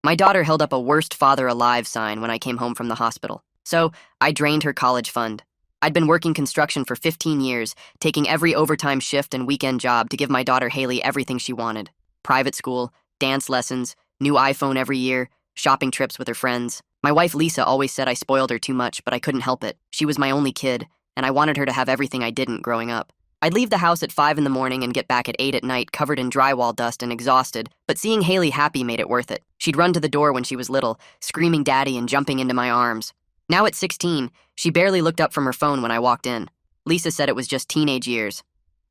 My daughter held up a worst father alive sign when I came home from the hospital. So I drained her college fund. I'd been working construction for 15 years, taking every overtime shift and weekend job to give my daughter Haley everything she wanted. Private school, dance lessons, new iPhone every year, shopping trips with her friends. My wife Lisa always said I spoiled her too much, but I couldn't help it. She was my only kid, and I wanted her to have everything I didn't growing up. I'd leave the house at 5 in the morning and get back at 8 at night covered in drywall dust and exhausted, but seeing Haley happy made it worth it. She'd run to the door when she was little, screaming daddy and jumping into my arms. Now at 16, she barely looked up from her phone when I walked in. Lisa said it was just teenage years.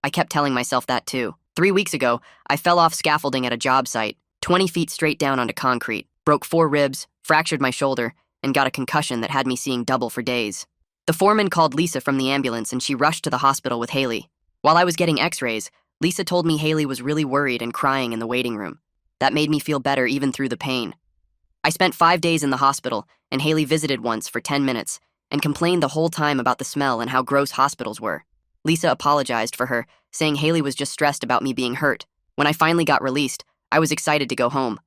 I kept telling myself that too. 3 weeks ago, I fell off scaffolding at a job site, 20 feet straight down onto concrete, broke 4 ribs, fractured my shoulder, and got a concussion that had me seeing double for days. The foreman called Lisa from the ambulance and she rushed to the hospital with Haley. While I was getting x-rays, Lisa told me Haley was really worried and crying in the waiting room. That made me feel better even through the pain. I spent 5 days in the hospital, and Haley visited once for 10 minutes and complained the whole time about the smell and how gross hospitals were. Lisa apologized for her, saying Haley was just stressed about me being hurt. When I finally got released, I was excited to go home.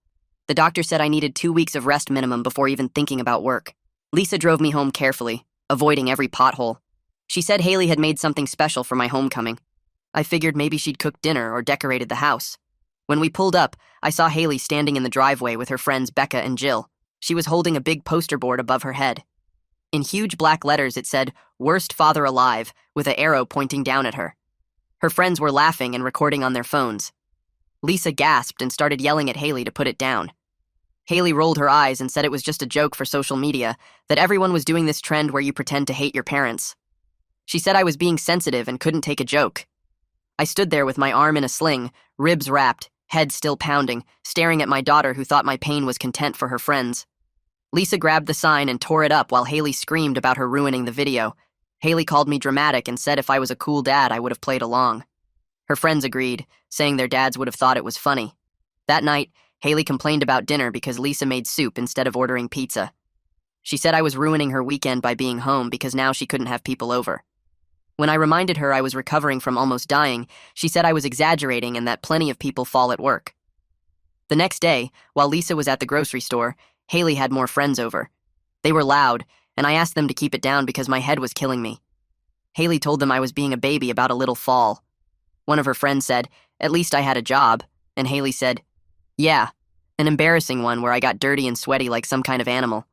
The doctor said I needed 2 weeks of rest minimum before even thinking about work. Lisa drove me home carefully, avoiding every pothole. She said Haley had made something special for my homecoming. I figured maybe she'd cooked dinner or decorated the house. When we pulled up, I saw Haley standing in the driveway with her friends Becca and Jill. She was holding a big poster board above her head. In huge black letters it said, "Worst father alive," with an arrow pointing down at her. Her friends were laughing and recording on their phones. Lisa gasped and started yelling at Haley to put it down. Haley rolled her eyes and said it was just a joke for social media, that everyone was doing this trend where you pretend to hate your parents. She said I was being sensitive and couldn't take a joke. I stood there with my arm in a sling, ribs wrapped, head still pounding, staring at my daughter who thought my pain was content for her friends. Lisa grabbed the sign and tore it up while Haley screamed about her ruining the video. Haley called me dramatic and said if I was a cool dad, I would have played along. Her friends agreed, saying their dads would have thought it was funny. That night, Haley complained about dinner because Lisa made soup instead of ordering pizza. She said I was ruining her weekend by being home because now she couldn't have people over. When I reminded her I was recovering from almost dying, she said I was exaggerating and that plenty of people fall at work. The next day, while Lisa was at the grocery store, Haley had more friends over. They were loud, and I asked them to keep it down because my head was killing me. Haley told them I was being a baby about a little fall. One of her friends said, "At least I had a job," and Haley said, "Yeah, an embarrassing one where I got dirty and sweaty like some kind of animal."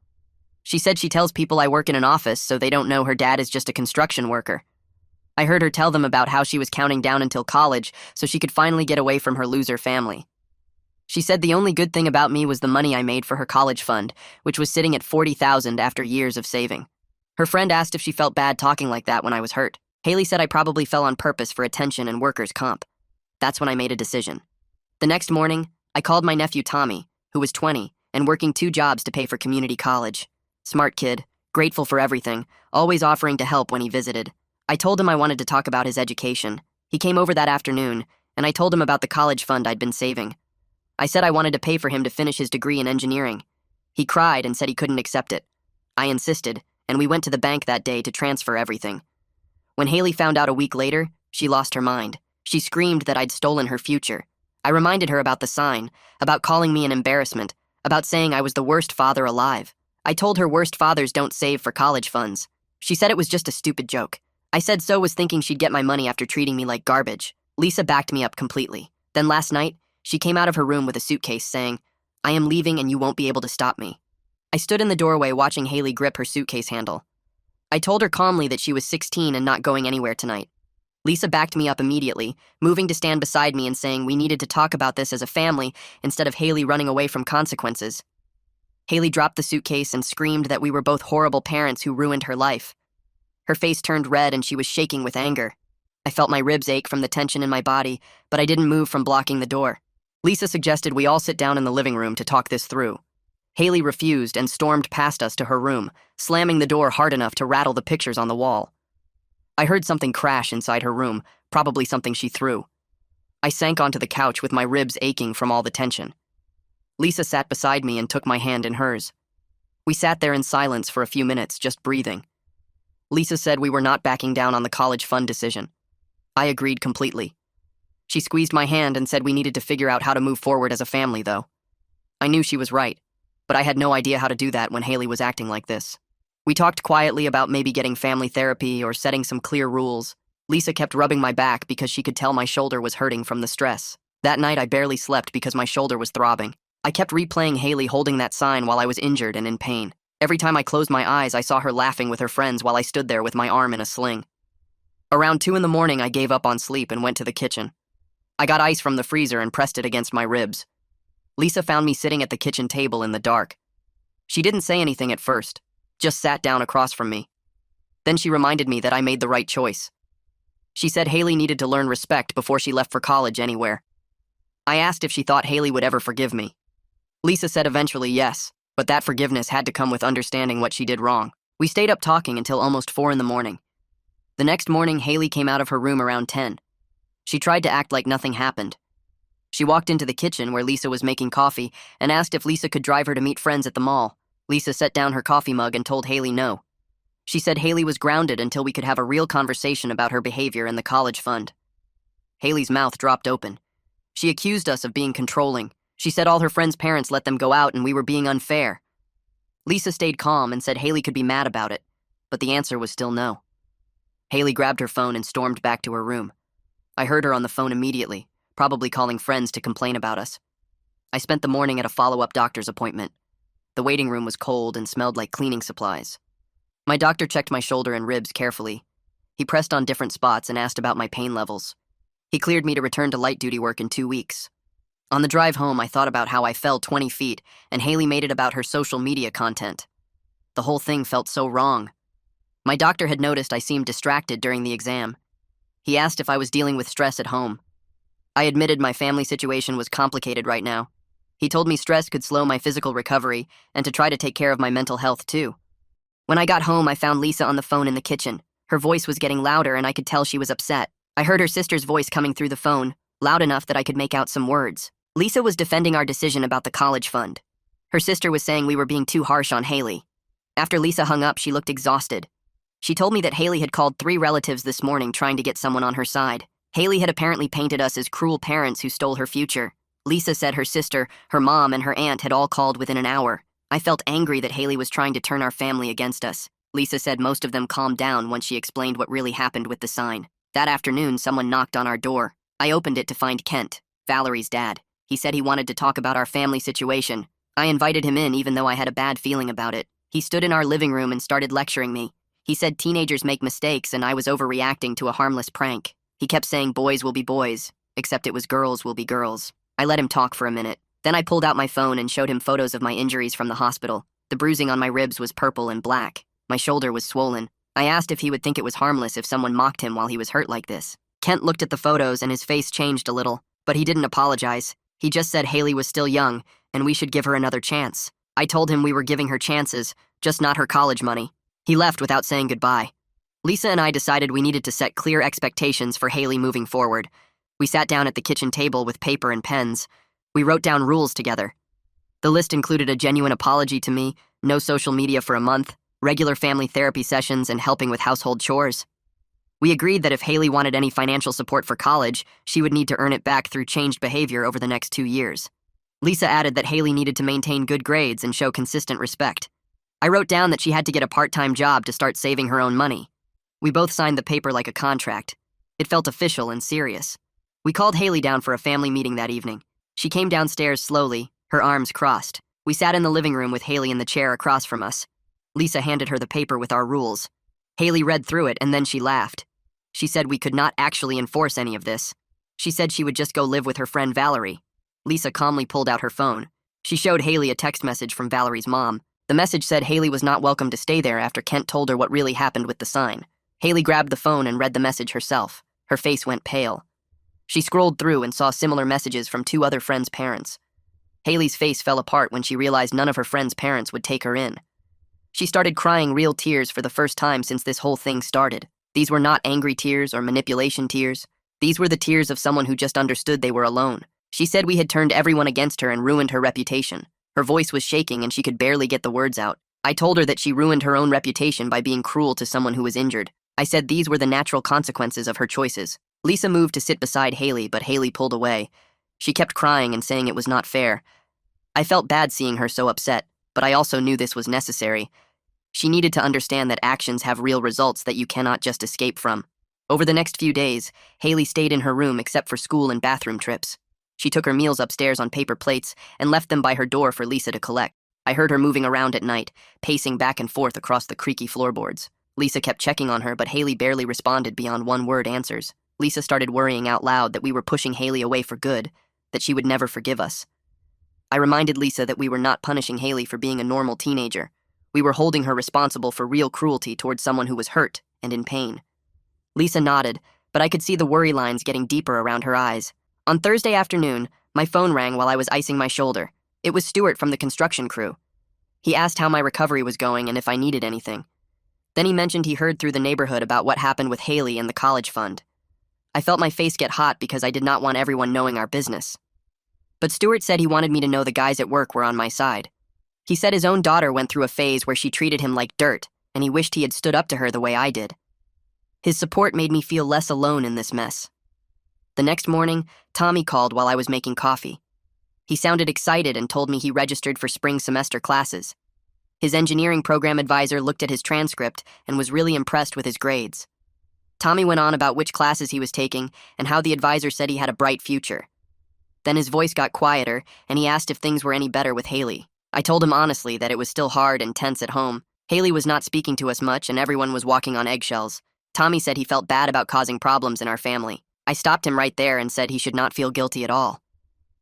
She said she tells people I work in an office so they don't know her dad is just a construction worker. I heard her tell them about how she was counting down until college so she could finally get away from her loser family. She said the only good thing about me was the money I made for her college fund, which was sitting at $40,000 after years of saving. Her friend asked if she felt bad talking like that when I was hurt. Haley said I probably fell on purpose for attention and workers' comp. That's when I made a decision. The next morning, I called my nephew Tommy, who was 20, and working 2 jobs to pay for community college. Smart kid, grateful for everything, always offering to help when he visited. I told him I wanted to talk about his education. He came over that afternoon, and I told him about the college fund I'd been saving. I said I wanted to pay for him to finish his degree in engineering. He cried and said he couldn't accept it. I insisted, and we went to the bank that day to transfer everything. When Haley found out a week later, she lost her mind. She screamed that I'd stolen her future. I reminded her about the sign, about calling me an embarrassment, about saying I was the worst father alive. I told her worst fathers don't save for college funds. She said it was just a stupid joke. I said so was thinking she'd get my money after treating me like garbage. Lisa backed me up completely. Then last night, she came out of her room with a suitcase saying, "I am leaving and you won't be able to stop me." I stood in the doorway watching Haley grip her suitcase handle. I told her calmly that she was 16 and not going anywhere tonight. Lisa backed me up immediately, moving to stand beside me and saying we needed to talk about this as a family instead of Haley running away from consequences. Haley dropped the suitcase and screamed that we were both horrible parents who ruined her life. Her face turned red and she was shaking with anger. I felt my ribs ache from the tension in my body, but I didn't move from blocking the door. Lisa suggested we all sit down in the living room to talk this through. Haley refused and stormed past us to her room, slamming the door hard enough to rattle the pictures on the wall. I heard something crash inside her room, probably something she threw. I sank onto the couch with my ribs aching from all the tension. Lisa sat beside me and took my hand in hers. We sat there in silence for a few minutes, just breathing. Lisa said we were not backing down on the college fund decision. I agreed completely. She squeezed my hand and said we needed to figure out how to move forward as a family, though. I knew she was right. but I had no idea how to do that when Haley was acting like this. We talked quietly about maybe getting family therapy or setting some clear rules. Lisa kept rubbing my back because she could tell my shoulder was hurting from the stress. That night, I barely slept because my shoulder was throbbing. I kept replaying Haley holding that sign while I was injured and in pain. Every time I closed my eyes, I saw her laughing with her friends while I stood there with my arm in a sling. Around 2 in the morning, I gave up on sleep and went to the kitchen. I got ice from the freezer and pressed it against my ribs. Lisa found me sitting at the kitchen table in the dark. She didn't say anything at first, just sat down across from me. Then she reminded me that I made the right choice. She said Haley needed to learn respect before she left for college anywhere. I asked if she thought Haley would ever forgive me. Lisa said eventually yes, but that forgiveness had to come with understanding what she did wrong. We stayed up talking until almost 4 in the morning. The next morning, Haley came out of her room around 10. She tried to act like nothing happened. She walked into the kitchen where Lisa was making coffee and asked if Lisa could drive her to meet friends at the mall. Lisa set down her coffee mug and told Haley no. She said Haley was grounded until we could have a real conversation about her behavior and the college fund. Haley's mouth dropped open. She accused us of being controlling. She said all her friends' parents let them go out and we were being unfair. Lisa stayed calm and said Haley could be mad about it, but the answer was still no. Haley grabbed her phone and stormed back to her room. I heard her on the phone immediately, probably calling friends to complain about us. I spent the morning at a follow-up doctor's appointment. The waiting room was cold and smelled like cleaning supplies. My doctor checked my shoulder and ribs carefully. He pressed on different spots and asked about my pain levels. He cleared me to return to light duty work in 2 weeks. On the drive home, I thought about how I fell 20 feet, and Haley made it about her social media content. The whole thing felt so wrong. My doctor had noticed I seemed distracted during the exam. He asked if I was dealing with stress at home. I admitted my family situation was complicated right now. He told me stress could slow my physical recovery and to try to take care of my mental health too. When I got home, I found Lisa on the phone in the kitchen. Her voice was getting louder and I could tell she was upset. I heard her sister's voice coming through the phone, loud enough that I could make out some words. Lisa was defending our decision about the college fund. Her sister was saying we were being too harsh on Haley. After Lisa hung up, she looked exhausted. She told me that Haley had called 3 relatives this morning trying to get someone on her side. Haley had apparently painted us as cruel parents who stole her future. Lisa said her sister, her mom, and her aunt had all called within an hour. I felt angry that Haley was trying to turn our family against us. Lisa said most of them calmed down once she explained what really happened with the sign. That afternoon, someone knocked on our door. I opened it to find Kent, Valerie's dad. He said he wanted to talk about our family situation. I invited him in even though I had a bad feeling about it. He stood in our living room and started lecturing me. He said teenagers make mistakes and I was overreacting to a harmless prank. He kept saying boys will be boys, except it was girls will be girls. I let him talk for a minute. Then I pulled out my phone and showed him photos of my injuries from the hospital. The bruising on my ribs was purple and black. My shoulder was swollen. I asked if he would think it was harmless if someone mocked him while he was hurt like this. Kent looked at the photos and his face changed a little, but he didn't apologize. He just said Haley was still young and we should give her another chance. I told him we were giving her chances, just not her college money. He left without saying goodbye. Lisa and I decided we needed to set clear expectations for Haley moving forward. We sat down at the kitchen table with paper and pens. We wrote down rules together. The list included a genuine apology to me, no social media for a month, regular family therapy sessions, and helping with household chores. We agreed that if Haley wanted any financial support for college, she would need to earn it back through changed behavior over the next 2 years. Lisa added that Haley needed to maintain good grades and show consistent respect. I wrote down that she had to get a part-time job to start saving her own money. We both signed the paper like a contract. It felt official and serious. We called Haley down for a family meeting that evening. She came downstairs slowly, her arms crossed. We sat in the living room with Haley in the chair across from us. Lisa handed her the paper with our rules. Haley read through it and then she laughed. She said we could not actually enforce any of this. She said she would just go live with her friend Valerie. Lisa calmly pulled out her phone. She showed Haley a text message from Valerie's mom. The message said Haley was not welcome to stay there after Kent told her what really happened with the sign. Haley grabbed the phone and read the message herself. Her face went pale. She scrolled through and saw similar messages from 2 other friends' parents. Haley's face fell apart when she realized none of her friends' parents would take her in. She started crying real tears for the first time since this whole thing started. These were not angry tears or manipulation tears. These were the tears of someone who just understood they were alone. She said we had turned everyone against her and ruined her reputation. Her voice was shaking and she could barely get the words out. I told her that she ruined her own reputation by being cruel to someone who was injured. I said these were the natural consequences of her choices. Lisa moved to sit beside Haley, but Haley pulled away. She kept crying and saying it was not fair. I felt bad seeing her so upset. but I also knew this was necessary. She needed to understand that actions have real results that you cannot just escape from. Over the next few days, Haley stayed in her room except for school and bathroom trips. She took her meals upstairs on paper plates and left them by her door for Lisa to collect. I heard her moving around at night, pacing back and forth across the creaky floorboards. Lisa kept checking on her, but Haley barely responded beyond one-word answers. Lisa started worrying out loud that we were pushing Haley away for good, that she would never forgive us. I reminded Lisa that we were not punishing Haley for being a normal teenager. We were holding her responsible for real cruelty towards someone who was hurt and in pain. Lisa nodded, but I could see the worry lines getting deeper around her eyes. On Thursday afternoon, my phone rang while I was icing my shoulder. It was Stuart from the construction crew. He asked how my recovery was going and if I needed anything. Then he mentioned he heard through the neighborhood about what happened with Haley and the college fund. I felt my face get hot because I did not want everyone knowing our business. But Stuart said he wanted me to know the guys at work were on my side. He said his own daughter went through a phase where she treated him like dirt, and he wished he had stood up to her the way I did. His support made me feel less alone in this mess. The next morning, Tommy called while I was making coffee. He sounded excited and told me he registered for spring semester classes. His engineering program advisor looked at his transcript and was really impressed with his grades. Tommy went on about which classes he was taking and how the advisor said he had a bright future. Then his voice got quieter, and he asked if things were any better with Haley. I told him honestly that it was still hard and tense at home. Haley was not speaking to us much, and everyone was walking on eggshells. Tommy said he felt bad about causing problems in our family. I stopped him right there and said he should not feel guilty at all.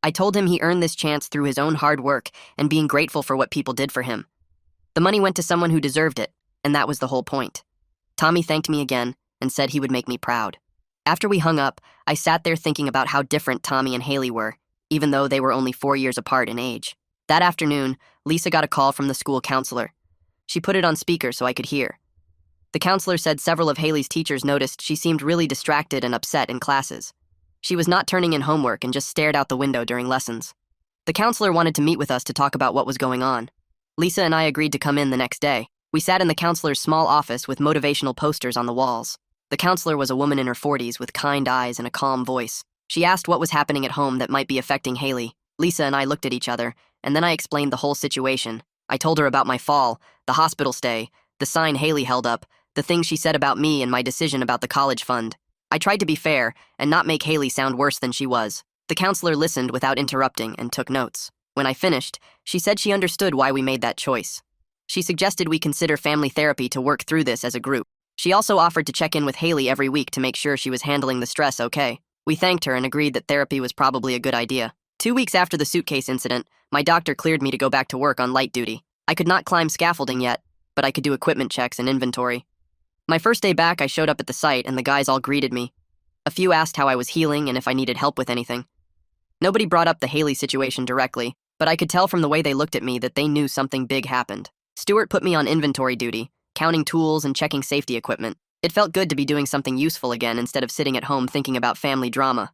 I told him he earned this chance through his own hard work and being grateful for what people did for him. The money went to someone who deserved it, and that was the whole point. Tommy thanked me again and said he would make me proud. After we hung up, I sat there thinking about how different Tommy and Haley were, even though they were only 4 years apart in age. That afternoon, Lisa got a call from the school counselor. She put it on speaker so I could hear. The counselor said several of Haley's teachers noticed she seemed really distracted and upset in classes. She was not turning in homework and just stared out the window during lessons. The counselor wanted to meet with us to talk about what was going on. Lisa and I agreed to come in the next day. We sat in the counselor's small office with motivational posters on the walls. The counselor was a woman in her 40s with kind eyes and a calm voice. She asked what was happening at home that might be affecting Haley. Lisa and I looked at each other, and then I explained the whole situation. I told her about my fall, the hospital stay, the sign Haley held up, the things she said about me and my decision about the college fund. I tried to be fair and not make Haley sound worse than she was. The counselor listened without interrupting and took notes. When I finished, she said she understood why we made that choice. She suggested we consider family therapy to work through this as a group. She also offered to check in with Haley every week to make sure she was handling the stress okay. We thanked her and agreed that therapy was probably a good idea. 2 weeks after the suitcase incident, my doctor cleared me to go back to work on light duty. I could not climb scaffolding yet, but I could do equipment checks and inventory. My first day back, I showed up at the site and the guys all greeted me. A few asked how I was healing and if I needed help with anything. Nobody brought up the Haley situation directly, but I could tell from the way they looked at me that they knew something big happened. Stuart put me on inventory duty, counting tools and checking safety equipment. It felt good to be doing something useful again instead of sitting at home thinking about family drama.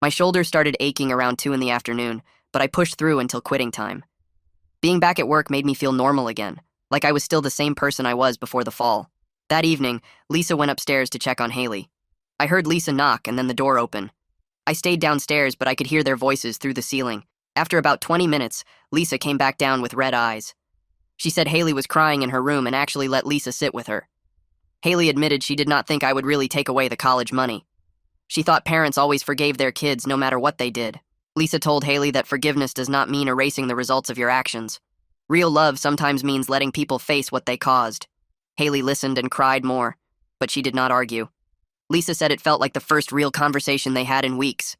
My shoulders started aching around 2 in the afternoon, but I pushed through until quitting time. Being back at work made me feel normal again, like I was still the same person I was before the fall. That evening, Lisa went upstairs to check on Haley. I heard Lisa knock and then the door open. I stayed downstairs, but I could hear their voices through the ceiling. After about 20 minutes, Lisa came back down with red eyes. She said Haley was crying in her room and actually let Lisa sit with her. Haley admitted she did not think I would really take away the college money. She thought parents always forgave their kids no matter what they did. Lisa told Haley that forgiveness does not mean erasing the results of your actions. Real love sometimes means letting people face what they caused. Haley listened and cried more, but she did not argue. Lisa said it felt like the first real conversation they had in weeks.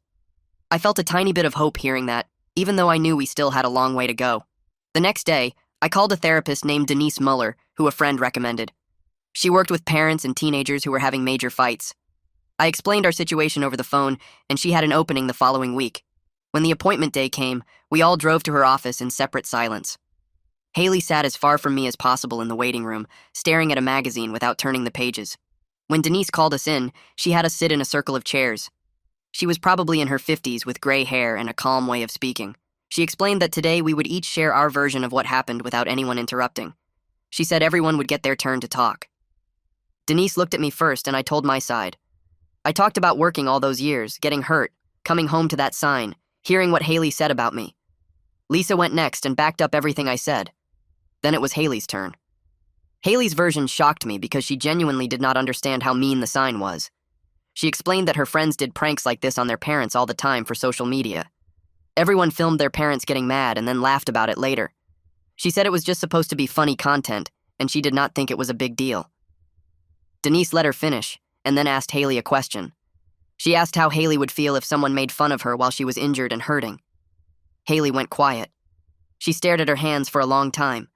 I felt a tiny bit of hope hearing that, even though I knew we still had a long way to go. The next day, I called a therapist named Denise Muller, who a friend recommended. She worked with parents and teenagers who were having major fights. I explained our situation over the phone, and she had an opening the following week. When the appointment day came, we all drove to her office in separate silence. Haley sat as far from me as possible in the waiting room, staring at a magazine without turning the pages. When Denise called us in, she had us sit in a circle of chairs. She was probably in her 50s with gray hair and a calm way of speaking. She explained that today we would each share our version of what happened without anyone interrupting. She said everyone would get their turn to talk. Denise looked at me first and I told my side. I talked about working all those years, getting hurt, coming home to that sign, hearing what Haley said about me. Lisa went next and backed up everything I said. Then it was Haley's turn. Haley's version shocked me because she genuinely did not understand how mean the sign was. She explained that her friends did pranks like this on their parents all the time for social media. Everyone filmed their parents getting mad and then laughed about it later. She said it was just supposed to be funny content, and she did not think it was a big deal. Denise let her finish, and then asked Haley a question. She asked how Haley would feel if someone made fun of her while she was injured and hurting. Haley went quiet. She stared at her hands for a long time.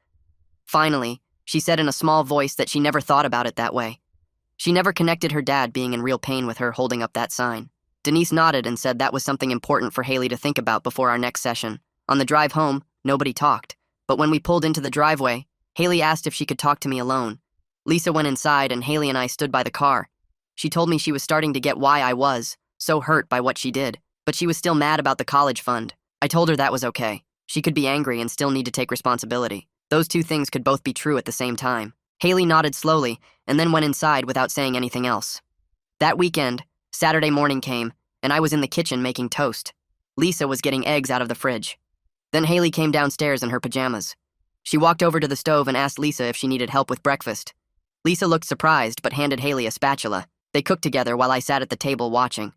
Finally, she said in a small voice that she never thought about it that way. She never connected her dad being in real pain with her holding up that sign. Denise nodded and said that was something important for Haley to think about before our next session. On the drive home, nobody talked. But when we pulled into the driveway, Haley asked if she could talk to me alone. Lisa went inside and Haley and I stood by the car. She told me she was starting to get why I was so hurt by what she did, but she was still mad about the college fund. I told her that was okay. She could be angry and still need to take responsibility. Those two things could both be true at the same time. Haley nodded slowly and then went inside without saying anything else. That weekend, Saturday morning came, and I was in the kitchen making toast. Lisa was getting eggs out of the fridge. Then Haley came downstairs in her pajamas. She walked over to the stove and asked Lisa if she needed help with breakfast. Lisa looked surprised but handed Haley a spatula. They cooked together while I sat at the table watching.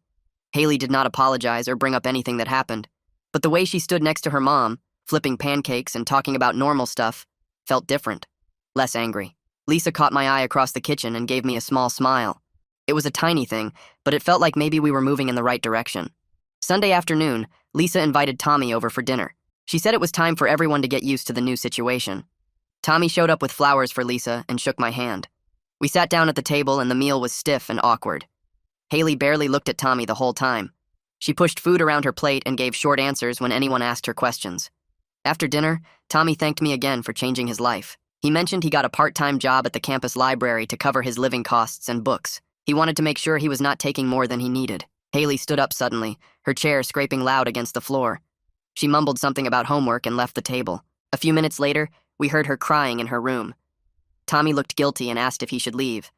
Haley did not apologize or bring up anything that happened, but the way she stood next to her mom, flipping pancakes and talking about normal stuff, felt different, less angry. Lisa caught my eye across the kitchen and gave me a small smile. It was a tiny thing, but it felt like maybe we were moving in the right direction. Sunday afternoon, Lisa invited Tommy over for dinner. She said it was time for everyone to get used to the new situation. Tommy showed up with flowers for Lisa and shook my hand. We sat down at the table and the meal was stiff and awkward. Haley barely looked at Tommy the whole time. She pushed food around her plate and gave short answers when anyone asked her questions. After dinner, Tommy thanked me again for changing his life. He mentioned he got a part-time job at the campus library to cover his living costs and books. He wanted to make sure he was not taking more than he needed. Haley stood up suddenly, her chair scraping loud against the floor. She mumbled something about homework and left the table. A few minutes later, we heard her crying in her room. Tommy looked guilty and asked if he should leave.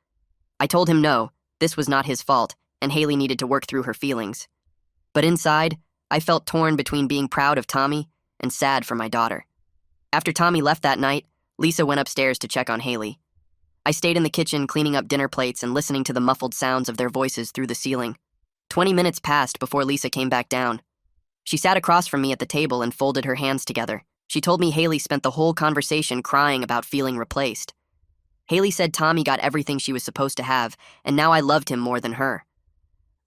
I told him no, this was not his fault, and Haley needed to work through her feelings. But inside, I felt torn between being proud of Tommy and sad for my daughter. After Tommy left that night, Lisa went upstairs to check on Haley. I stayed in the kitchen cleaning up dinner plates and listening to the muffled sounds of their voices through the ceiling. 20 minutes passed before Lisa came back down. She sat across from me at the table and folded her hands together. She told me Haley spent the whole conversation crying about feeling replaced. Haley said Tommy got everything she was supposed to have, and now I loved him more than her.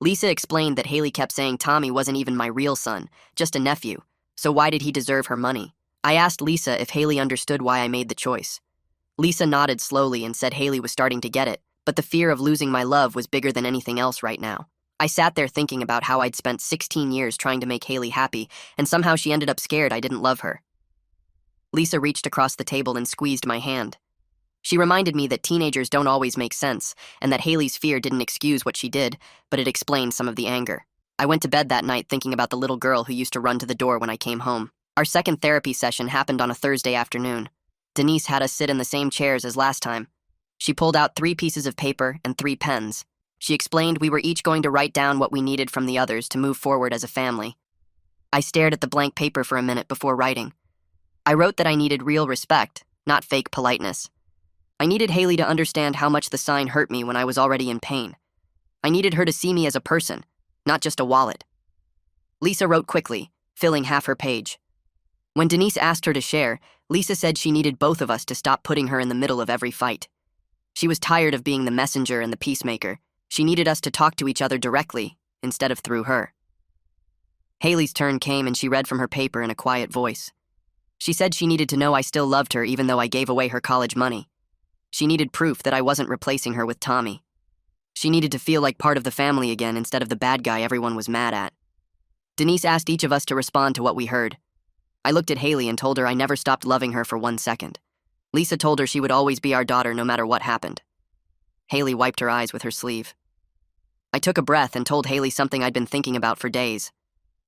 Lisa explained that Haley kept saying Tommy wasn't even my real son, just a nephew, so why did he deserve her money? I asked Lisa if Haley understood why I made the choice. Lisa nodded slowly and said Haley was starting to get it, but the fear of losing my love was bigger than anything else right now. I sat there thinking about how I'd spent 16 years trying to make Haley happy, and somehow she ended up scared I didn't love her. Lisa reached across the table and squeezed my hand. She reminded me that teenagers don't always make sense, and that Haley's fear didn't excuse what she did, but it explained some of the anger. I went to bed that night thinking about the little girl who used to run to the door when I came home. Our second therapy session happened on a Thursday afternoon. Denise had us sit in the same chairs as last time. She pulled out 3 pieces of paper and 3 pens. She explained we were each going to write down what we needed from the others to move forward as a family. I stared at the blank paper for a minute before writing. I wrote that I needed real respect, not fake politeness. I needed Haley to understand how much the sign hurt me when I was already in pain. I needed her to see me as a person, not just a wallet. Lisa wrote quickly, filling half her page. When Denise asked her to share, Lisa said she needed both of us to stop putting her in the middle of every fight. She was tired of being the messenger and the peacemaker. She needed us to talk to each other directly, instead of through her. Haley's turn came and she read from her paper in a quiet voice. She said she needed to know I still loved her even though I gave away her college money. She needed proof that I wasn't replacing her with Tommy. She needed to feel like part of the family again instead of the bad guy everyone was mad at. Denise asked each of us to respond to what we heard. I looked at Haley and told her I never stopped loving her for 1 second. Lisa told her she would always be our daughter no matter what happened. Haley wiped her eyes with her sleeve. I took a breath and told Haley something I'd been thinking about for days.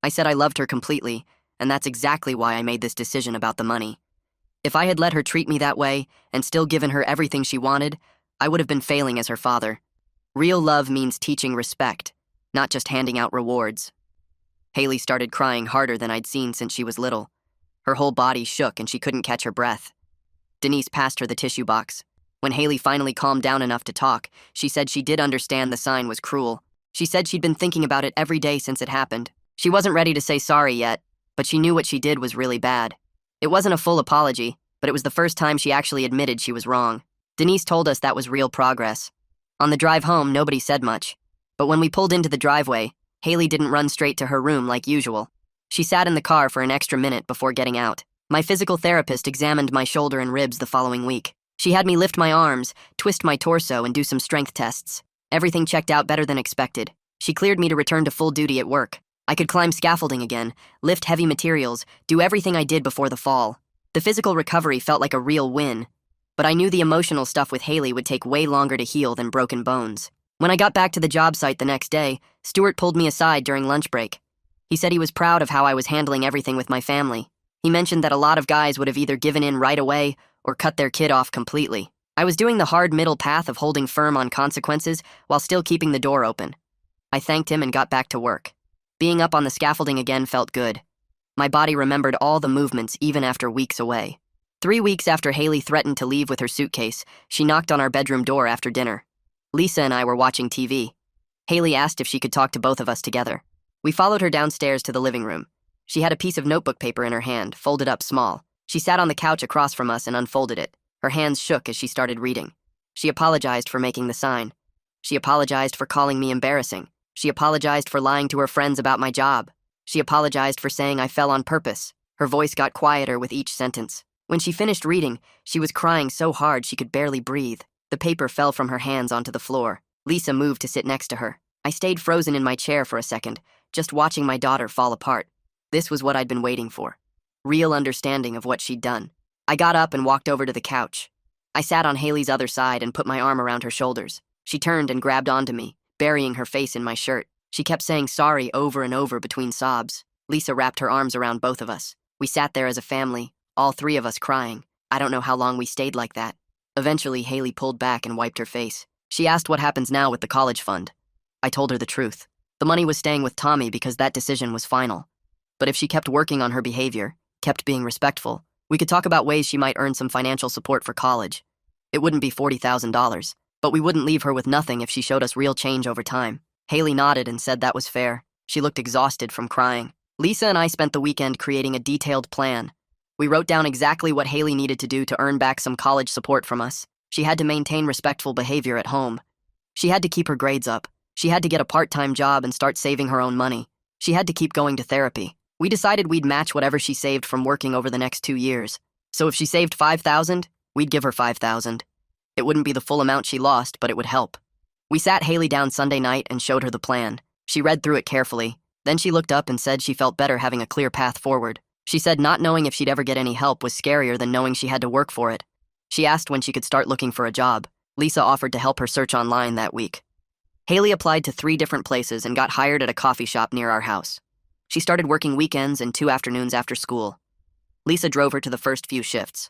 I said I loved her completely, and that's exactly why I made this decision about the money. If I had let her treat me that way and still given her everything she wanted, I would have been failing as her father. Real love means teaching respect, not just handing out rewards. Haley started crying harder than I'd seen since she was little. Her whole body shook and she couldn't catch her breath. Denise passed her the tissue box. When Haley finally calmed down enough to talk, she said she did understand the sign was cruel. She said she'd been thinking about it every day since it happened. She wasn't ready to say sorry yet, but she knew what she did was really bad. It wasn't a full apology, but it was the first time she actually admitted she was wrong. Denise told us that was real progress. On the drive home, nobody said much. But when we pulled into the driveway, Haley didn't run straight to her room like usual. She sat in the car for an extra minute before getting out. My physical therapist examined my shoulder and ribs the following week. She had me lift my arms, twist my torso, and do some strength tests. Everything checked out better than expected. She cleared me to return to full duty at work. I could climb scaffolding again, lift heavy materials, do everything I did before the fall. The physical recovery felt like a real win, but I knew the emotional stuff with Haley would take way longer to heal than broken bones. When I got back to the job site the next day, Stuart pulled me aside during lunch break. He said he was proud of how I was handling everything with my family. He mentioned that a lot of guys would have either given in right away or cut their kid off completely. I was doing the hard middle path of holding firm on consequences while still keeping the door open. I thanked him and got back to work. Being up on the scaffolding again felt good. My body remembered all the movements even after weeks away. 3 weeks after Haley threatened to leave with her suitcase, she knocked on our bedroom door after dinner. Lisa and I were watching TV. Haley asked if she could talk to both of us together. We followed her downstairs to the living room. She had a piece of notebook paper in her hand, folded up small. She sat on the couch across from us and unfolded it. Her hands shook as she started reading. She apologized for making the sign. She apologized for calling me embarrassing. She apologized for lying to her friends about my job. She apologized for saying I fell on purpose. Her voice got quieter with each sentence. When she finished reading, she was crying so hard she could barely breathe. The paper fell from her hands onto the floor. Lisa moved to sit next to her. I stayed frozen in my chair for a second, just watching my daughter fall apart. This was what I'd been waiting for. Real understanding of what she'd done. I got up and walked over to the couch. I sat on Haley's other side and put my arm around her shoulders. She turned and grabbed onto me, burying her face in my shirt. She kept saying sorry over and over between sobs. Lisa wrapped her arms around both of us. We sat there as a family, all three of us crying. I don't know how long we stayed like that. Eventually, Haley pulled back and wiped her face. She asked what happens now with the college fund. I told her the truth. The money was staying with Tommy because that decision was final. But if she kept working on her behavior, kept being respectful, we could talk about ways she might earn some financial support for college. It wouldn't be $40,000, but we wouldn't leave her with nothing if she showed us real change over time. Haley nodded and said that was fair. She looked exhausted from crying. Lisa and I spent the weekend creating a detailed plan. We wrote down exactly what Haley needed to do to earn back some college support from us. She had to maintain respectful behavior at home. She had to keep her grades up. She had to get a part-time job and start saving her own money. She had to keep going to therapy. We decided we'd match whatever she saved from working over the next 2 years. So if she saved $5,000, we'd give her $5,000. It wouldn't be the full amount she lost, but it would help. We sat Haley down Sunday night and showed her the plan. She read through it carefully. Then she looked up and said she felt better having a clear path forward. She said not knowing if she'd ever get any help was scarier than knowing she had to work for it. She asked when she could start looking for a job. Lisa offered to help her search online that week. Haley applied to 3 different places and got hired at a coffee shop near our house. She started working weekends and 2 afternoons after school. Lisa drove her to the first few shifts.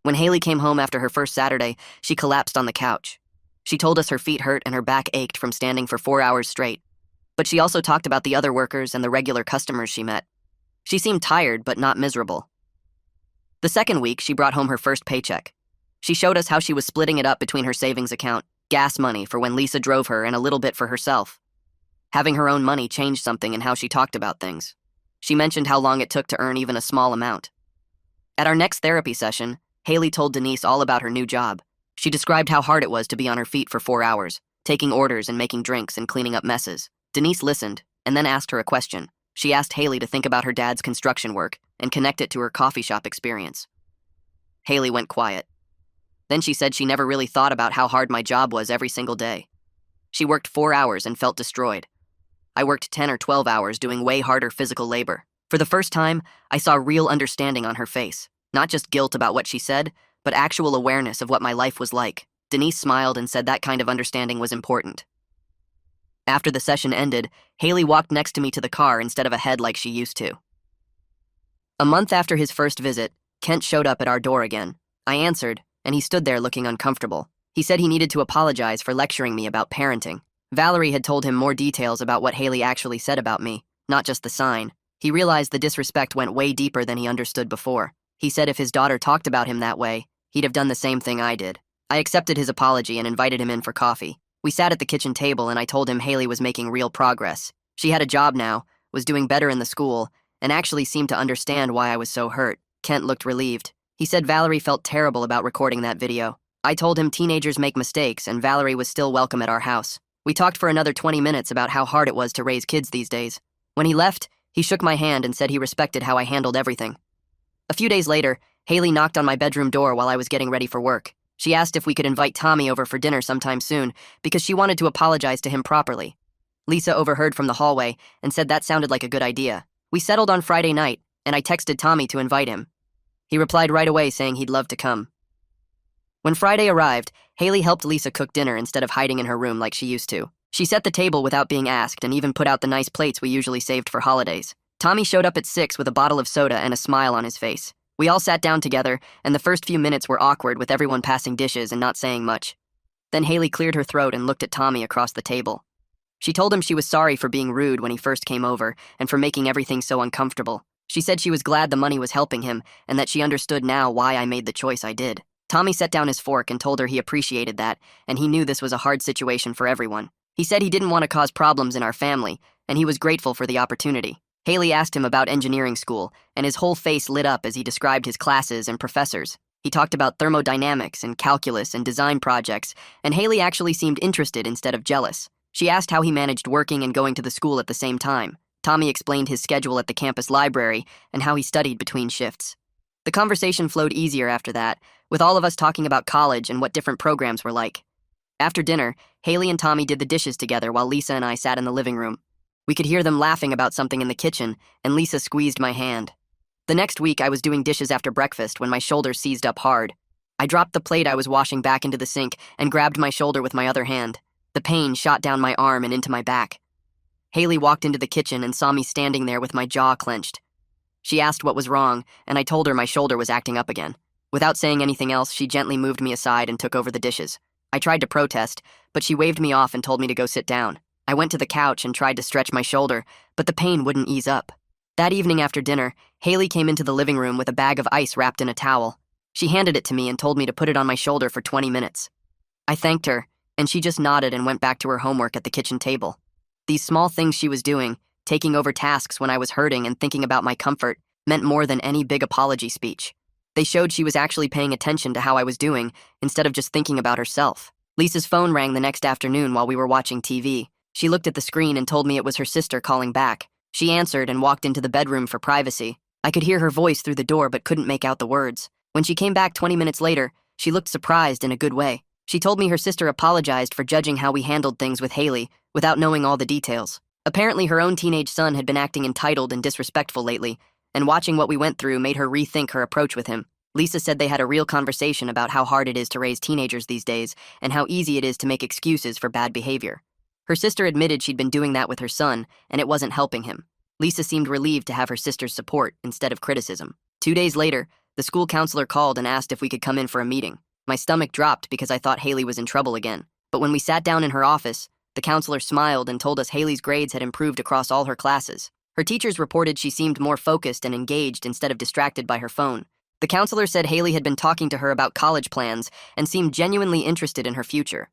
When Haley came home after her first Saturday, she collapsed on the couch. She told us her feet hurt and her back ached from standing for 4 hours straight. But she also talked about the other workers and the regular customers she met. She seemed tired but not miserable. The second week, she brought home her first paycheck. She showed us how she was splitting it up between her savings account, gas money for when Lisa drove her, and a little bit for herself. Having her own money changed something in how she talked about things. She mentioned how long it took to earn even a small amount. At our next therapy session, Haley told Denise all about her new job. She described how hard it was to be on her feet for 4 hours, taking orders and making drinks and cleaning up messes. Denise listened, and then asked her a question. She asked Haley to think about her dad's construction work and connect it to her coffee shop experience. Haley went quiet. Then she said she never really thought about how hard my job was every single day. She worked 4 hours and felt destroyed. I worked 10 or 12 hours doing way harder physical labor. For the first time, I saw real understanding on her face. Not just guilt about what she said, but actual awareness of what my life was like. Denise smiled and said that kind of understanding was important. After the session ended, Haley walked next to me to the car instead of ahead like she used to. A month after his first visit, Kent showed up at our door again. I answered, and he stood there looking uncomfortable. He said he needed to apologize for lecturing me about parenting. Valerie had told him more details about what Haley actually said about me, not just the sign. He realized the disrespect went way deeper than he understood before. He said if his daughter talked about him that way, he'd have done the same thing I did. I accepted his apology and invited him in for coffee. We sat at the kitchen table and I told him Haley was making real progress. She had a job now, was doing better in the school, and actually seemed to understand why I was so hurt. Kent looked relieved. He said Valerie felt terrible about recording that video. I told him teenagers make mistakes and Valerie was still welcome at our house. We talked for another 20 minutes about how hard it was to raise kids these days. When he left, he shook my hand and said he respected how I handled everything. A few days later, Haley knocked on my bedroom door while I was getting ready for work. She asked if we could invite Tommy over for dinner sometime soon because she wanted to apologize to him properly. Lisa overheard from the hallway and said that sounded like a good idea. We settled on Friday night, and I texted Tommy to invite him. He replied right away saying he'd love to come. When Friday arrived, Haley helped Lisa cook dinner instead of hiding in her room like she used to. She set the table without being asked and even put out the nice plates we usually saved for holidays. Tommy showed up at 6 with a bottle of soda and a smile on his face. We all sat down together, and the first few minutes were awkward with everyone passing dishes and not saying much. Then Haley cleared her throat and looked at Tommy across the table. She told him she was sorry for being rude when he first came over and for making everything so uncomfortable. She said she was glad the money was helping him and that she understood now why I made the choice I did. Tommy set down his fork and told her he appreciated that, and he knew this was a hard situation for everyone. He said he didn't want to cause problems in our family, and he was grateful for the opportunity. Haley asked him about engineering school, and his whole face lit up as he described his classes and professors. He talked about thermodynamics and calculus and design projects, and Haley actually seemed interested instead of jealous. She asked how he managed working and going to the school at the same time. Tommy explained his schedule at the campus library and how he studied between shifts. The conversation flowed easier after that, with all of us talking about college and what different programs were like. After dinner, Haley and Tommy did the dishes together while Lisa and I sat in the living room. We could hear them laughing about something in the kitchen, and Lisa squeezed my hand. The next week, I was doing dishes after breakfast when my shoulder seized up hard. I dropped the plate I was washing back into the sink and grabbed my shoulder with my other hand. The pain shot down my arm and into my back. Haley walked into the kitchen and saw me standing there with my jaw clenched. She asked what was wrong, and I told her my shoulder was acting up again. Without saying anything else, she gently moved me aside and took over the dishes. I tried to protest, but she waved me off and told me to go sit down. I went to the couch and tried to stretch my shoulder, but the pain wouldn't ease up. That evening after dinner, Haley came into the living room with a bag of ice wrapped in a towel. She handed it to me and told me to put it on my shoulder for 20 minutes. I thanked her, and she just nodded and went back to her homework at the kitchen table. These small things she was doing, taking over tasks when I was hurting and thinking about my comfort, meant more than any big apology speech. They showed she was actually paying attention to how I was doing instead of just thinking about herself. Lisa's phone rang the next afternoon while we were watching TV. She looked at the screen and told me it was her sister calling back. She answered and walked into the bedroom for privacy. I could hear her voice through the door but couldn't make out the words. When she came back 20 minutes later, she looked surprised in a good way. She told me her sister apologized for judging how we handled things with Haley without knowing all the details. Apparently her own teenage son had been acting entitled and disrespectful lately, and watching what we went through made her rethink her approach with him. Lisa said they had a real conversation about how hard it is to raise teenagers these days and how easy it is to make excuses for bad behavior. Her sister admitted she'd been doing that with her son, and it wasn't helping him. Lisa seemed relieved to have her sister's support instead of criticism. 2 days later, the school counselor called and asked if we could come in for a meeting. My stomach dropped because I thought Haley was in trouble again. But when we sat down in her office, the counselor smiled and told us Haley's grades had improved across all her classes. Her teachers reported she seemed more focused and engaged instead of distracted by her phone. The counselor said Haley had been talking to her about college plans and seemed genuinely interested in her future.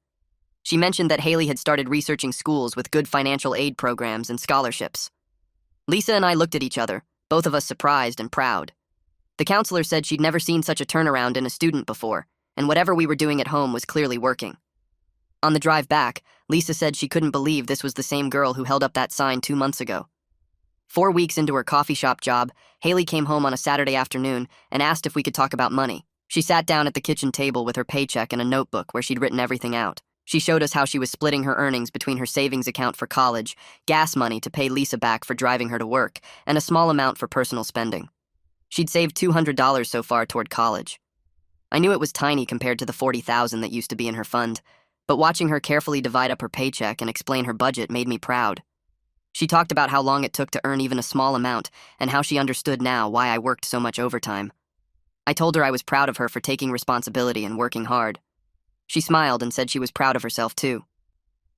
She mentioned that Haley had started researching schools with good financial aid programs and scholarships. Lisa and I looked at each other, both of us surprised and proud. The counselor said she'd never seen such a turnaround in a student before, and whatever we were doing at home was clearly working. On the drive back, Lisa said she couldn't believe this was the same girl who held up that sign 2 months ago. 4 weeks into her coffee shop job, Haley came home on a Saturday afternoon and asked if we could talk about money. She sat down at the kitchen table with her paycheck and a notebook where she'd written everything out. She showed us how she was splitting her earnings between her savings account for college, gas money to pay Lisa back for driving her to work, and a small amount for personal spending. She'd saved $200 so far toward college. I knew it was tiny compared to the $40,000 that used to be in her fund, but watching her carefully divide up her paycheck and explain her budget made me proud. She talked about how long it took to earn even a small amount and how she understood now why I worked so much overtime. I told her I was proud of her for taking responsibility and working hard. She smiled and said she was proud of herself too.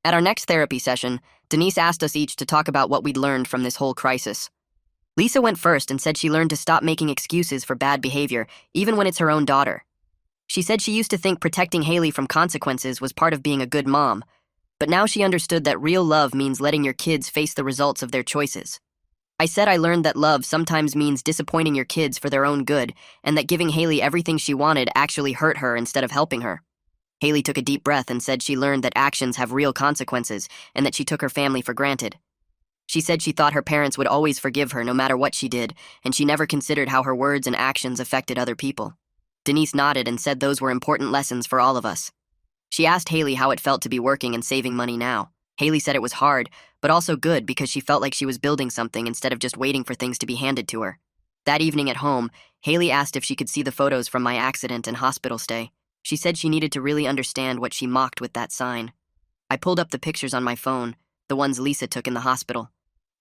At our next therapy session, Denise asked us each to talk about what we'd learned from this whole crisis. Lisa went first and said she learned to stop making excuses for bad behavior, even when it's her own daughter. She said she used to think protecting Haley from consequences was part of being a good mom, but now she understood that real love means letting your kids face the results of their choices. I said I learned that love sometimes means disappointing your kids for their own good, and that giving Haley everything she wanted actually hurt her instead of helping her. Haley took a deep breath and said she learned that actions have real consequences and that she took her family for granted. She said she thought her parents would always forgive her no matter what she did, and she never considered how her words and actions affected other people. Denise nodded and said those were important lessons for all of us. She asked Haley how it felt to be working and saving money now. Haley said it was hard, but also good because she felt like she was building something instead of just waiting for things to be handed to her. That evening at home, Haley asked if she could see the photos from my accident and hospital stay. She said she needed to really understand what she mocked with that sign. I pulled up the pictures on my phone, the ones Lisa took in the hospital.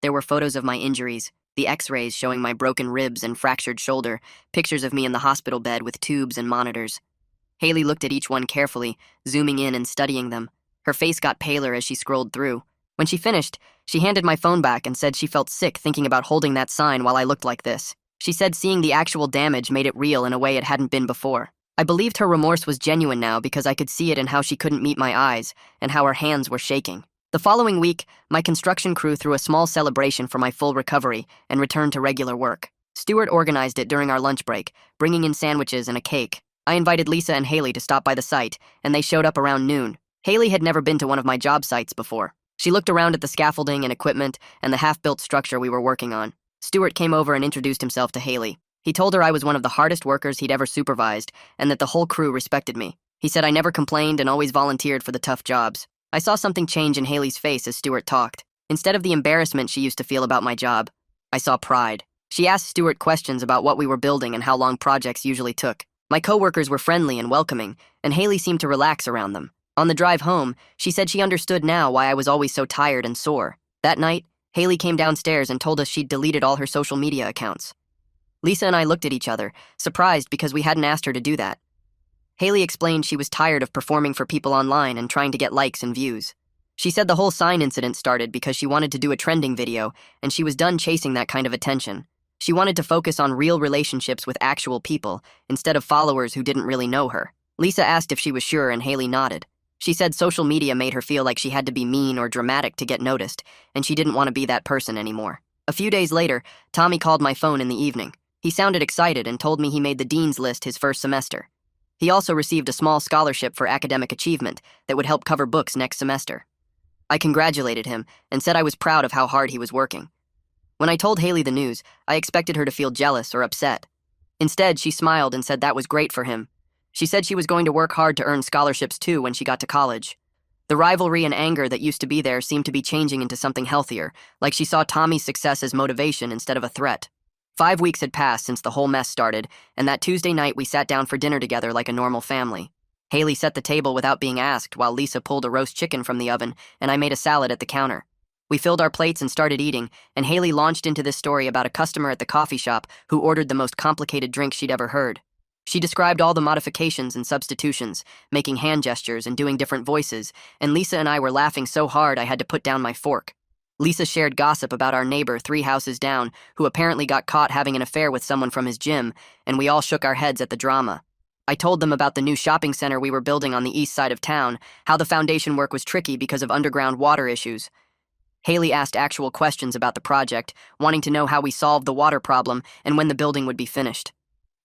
There were photos of my injuries, the x-rays showing my broken ribs and fractured shoulder, pictures of me in the hospital bed with tubes and monitors. Haley looked at each one carefully, zooming in and studying them. Her face got paler as she scrolled through. When she finished, she handed my phone back and said she felt sick thinking about holding that sign while I looked like this. She said seeing the actual damage made it real in a way it hadn't been before. I believed her remorse was genuine now because I could see it in how she couldn't meet my eyes and how her hands were shaking. The following week, my construction crew threw a small celebration for my full recovery and returned to regular work. Stuart organized it during our lunch break, bringing in sandwiches and a cake. I invited Lisa and Haley to stop by the site, and they showed up around noon. Haley had never been to one of my job sites before. She looked around at the scaffolding and equipment and the half-built structure we were working on. Stuart came over and introduced himself to Haley. He told her I was one of the hardest workers he'd ever supervised and that the whole crew respected me. He said I never complained and always volunteered for the tough jobs. I saw something change in Haley's face as Stuart talked. Instead of the embarrassment she used to feel about my job, I saw pride. She asked Stuart questions about what we were building and how long projects usually took. My coworkers were friendly and welcoming, and Haley seemed to relax around them. On the drive home, she said she understood now why I was always so tired and sore. That night, Haley came downstairs and told us she'd deleted all her social media accounts. Lisa and I looked at each other, surprised because we hadn't asked her to do that. Haley explained she was tired of performing for people online and trying to get likes and views. She said the whole sign incident started because she wanted to do a trending video, and she was done chasing that kind of attention. She wanted to focus on real relationships with actual people, instead of followers who didn't really know her. Lisa asked if she was sure, and Haley nodded. She said social media made her feel like she had to be mean or dramatic to get noticed, and she didn't want to be that person anymore. A few days later, Tommy called my phone in the evening. He sounded excited and told me he made the dean's list his first semester. He also received a small scholarship for academic achievement that would help cover books next semester. I congratulated him and said I was proud of how hard he was working. When I told Haley the news, I expected her to feel jealous or upset. Instead, she smiled and said that was great for him. She said she was going to work hard to earn scholarships too when she got to college. The rivalry and anger that used to be there seemed to be changing into something healthier, like she saw Tommy's success as motivation instead of a threat. 5 weeks had passed since the whole mess started, and that Tuesday night we sat down for dinner together like a normal family. Haley set the table without being asked while Lisa pulled a roast chicken from the oven and I made a salad at the counter. We filled our plates and started eating, and Haley launched into this story about a customer at the coffee shop who ordered the most complicated drink she'd ever heard. She described all the modifications and substitutions, making hand gestures and doing different voices, and Lisa and I were laughing so hard I had to put down my fork. Lisa shared gossip about our neighbor 3 houses down, who apparently got caught having an affair with someone from his gym, and we all shook our heads at the drama. I told them about the new shopping center we were building on the east side of town, how the foundation work was tricky because of underground water issues. Haley asked actual questions about the project, wanting to know how we solved the water problem and when the building would be finished.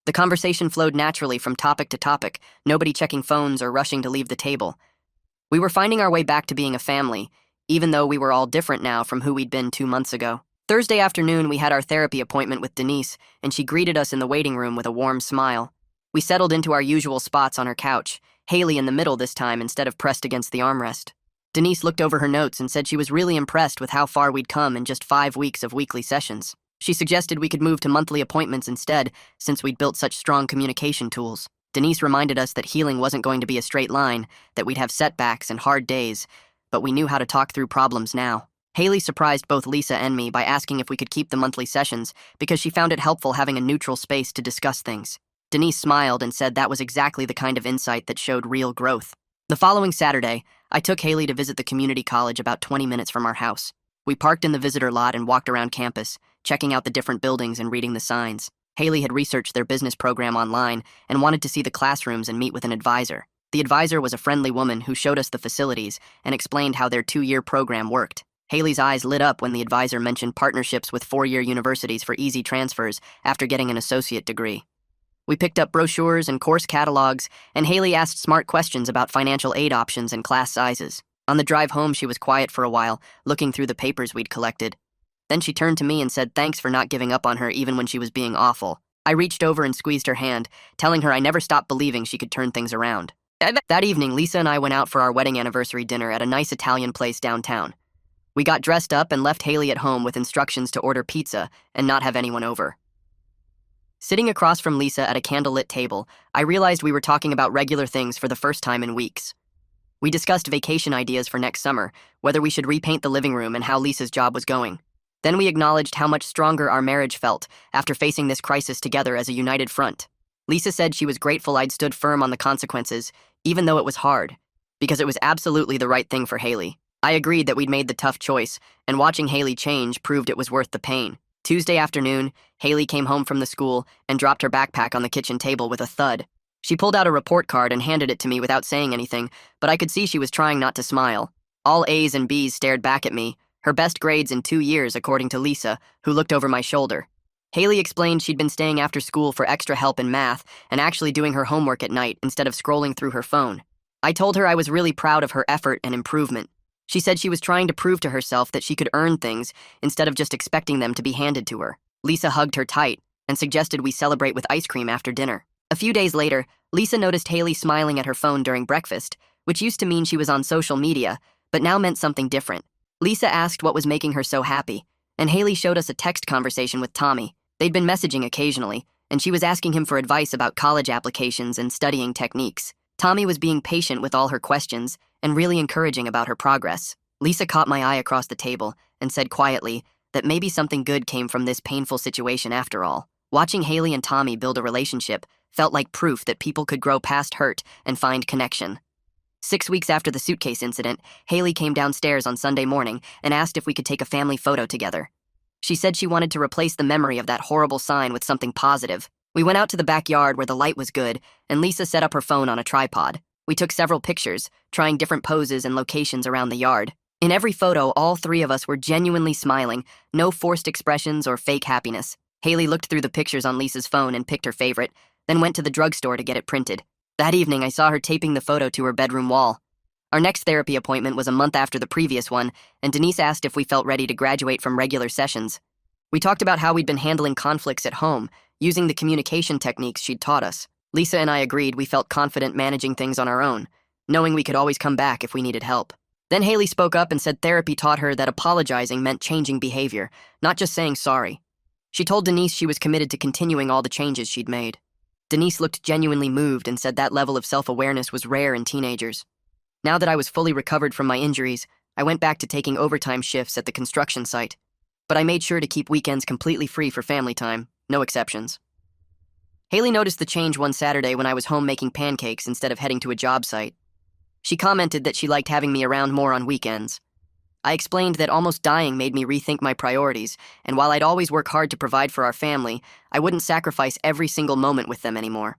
The conversation flowed naturally from topic to topic, nobody checking phones or rushing to leave the table. We were finding our way back to being a family, even though we were all different now from who we'd been 2 months ago. Thursday afternoon, we had our therapy appointment with Denise, and she greeted us in the waiting room with a warm smile. We settled into our usual spots on her couch, Haley in the middle this time instead of pressed against the armrest. Denise looked over her notes and said she was really impressed with how far we'd come in just 5 weeks of weekly sessions. She suggested we could move to monthly appointments instead, since we'd built such strong communication tools. Denise reminded us that healing wasn't going to be a straight line, that we'd have setbacks and hard days, but we knew how to talk through problems now. Haley surprised both Lisa and me by asking if we could keep the monthly sessions because she found it helpful having a neutral space to discuss things. Denise smiled and said that was exactly the kind of insight that showed real growth. The following Saturday, I took Haley to visit the community college about 20 minutes from our house. We parked in the visitor lot and walked around campus, checking out the different buildings and reading the signs. Haley had researched their business program online and wanted to see the classrooms and meet with an advisor. The advisor was a friendly woman who showed us the facilities and explained how their 2-year program worked. Haley's eyes lit up when the advisor mentioned partnerships with 4-year universities for easy transfers after getting an associate degree. We picked up brochures and course catalogs, and Haley asked smart questions about financial aid options and class sizes. On the drive home, she was quiet for a while, looking through the papers we'd collected. Then she turned to me and said thanks for not giving up on her even when she was being awful. I reached over and squeezed her hand, telling her I never stopped believing she could turn things around. That evening, Lisa and I went out for our wedding anniversary dinner at a nice Italian place downtown. We got dressed up and left Haley at home with instructions to order pizza and not have anyone over. Sitting across from Lisa at a candlelit table, I realized we were talking about regular things for the first time in weeks. We discussed vacation ideas for next summer, whether we should repaint the living room and how Lisa's job was going. Then we acknowledged how much stronger our marriage felt after facing this crisis together as a united front. Lisa said she was grateful I'd stood firm on the consequences, even though it was hard, because it was absolutely the right thing for Haley. I agreed that we'd made the tough choice, and watching Haley change proved it was worth the pain. Tuesday afternoon, Haley came home from the school and dropped her backpack on the kitchen table with a thud. She pulled out a report card and handed it to me without saying anything, but I could see she was trying not to smile. All A's and B's stared back at me, her best grades in 2 years according to Lisa, who looked over my shoulder. Haley explained she'd been staying after school for extra help in math and actually doing her homework at night instead of scrolling through her phone. I told her I was really proud of her effort and improvement. She said she was trying to prove to herself that she could earn things instead of just expecting them to be handed to her. Lisa hugged her tight and suggested we celebrate with ice cream after dinner. A few days later, Lisa noticed Haley smiling at her phone during breakfast, which used to mean she was on social media, but now meant something different. Lisa asked what was making her so happy, and Haley showed us a text conversation with Tommy. They'd been messaging occasionally, and she was asking him for advice about college applications and studying techniques. Tommy was being patient with all her questions and really encouraging about her progress. Lisa caught my eye across the table and said quietly that maybe something good came from this painful situation after all. Watching Haley and Tommy build a relationship felt like proof that people could grow past hurt and find connection. 6 weeks after the suitcase incident, Haley came downstairs on Sunday morning and asked if we could take a family photo together. She said she wanted to replace the memory of that horrible sign with something positive. We went out to the backyard where the light was good, and Lisa set up her phone on a tripod. We took several pictures, trying different poses and locations around the yard. In every photo, all 3 of us were genuinely smiling, no forced expressions or fake happiness. Haley looked through the pictures on Lisa's phone and picked her favorite, then went to the drugstore to get it printed. That evening, I saw her taping the photo to her bedroom wall. Our next therapy appointment was a month after the previous one, and Denise asked if we felt ready to graduate from regular sessions. We talked about how we'd been handling conflicts at home, using the communication techniques she'd taught us. Lisa and I agreed we felt confident managing things on our own, knowing we could always come back if we needed help. Then Haley spoke up and said therapy taught her that apologizing meant changing behavior, not just saying sorry. She told Denise she was committed to continuing all the changes she'd made. Denise looked genuinely moved and said that level of self-awareness was rare in teenagers. Now that I was fully recovered from my injuries, I went back to taking overtime shifts at the construction site. But I made sure to keep weekends completely free for family time, no exceptions. Haley noticed the change one Saturday when I was home making pancakes instead of heading to a job site. She commented that she liked having me around more on weekends. I explained that almost dying made me rethink my priorities, and while I'd always work hard to provide for our family, I wouldn't sacrifice every single moment with them anymore.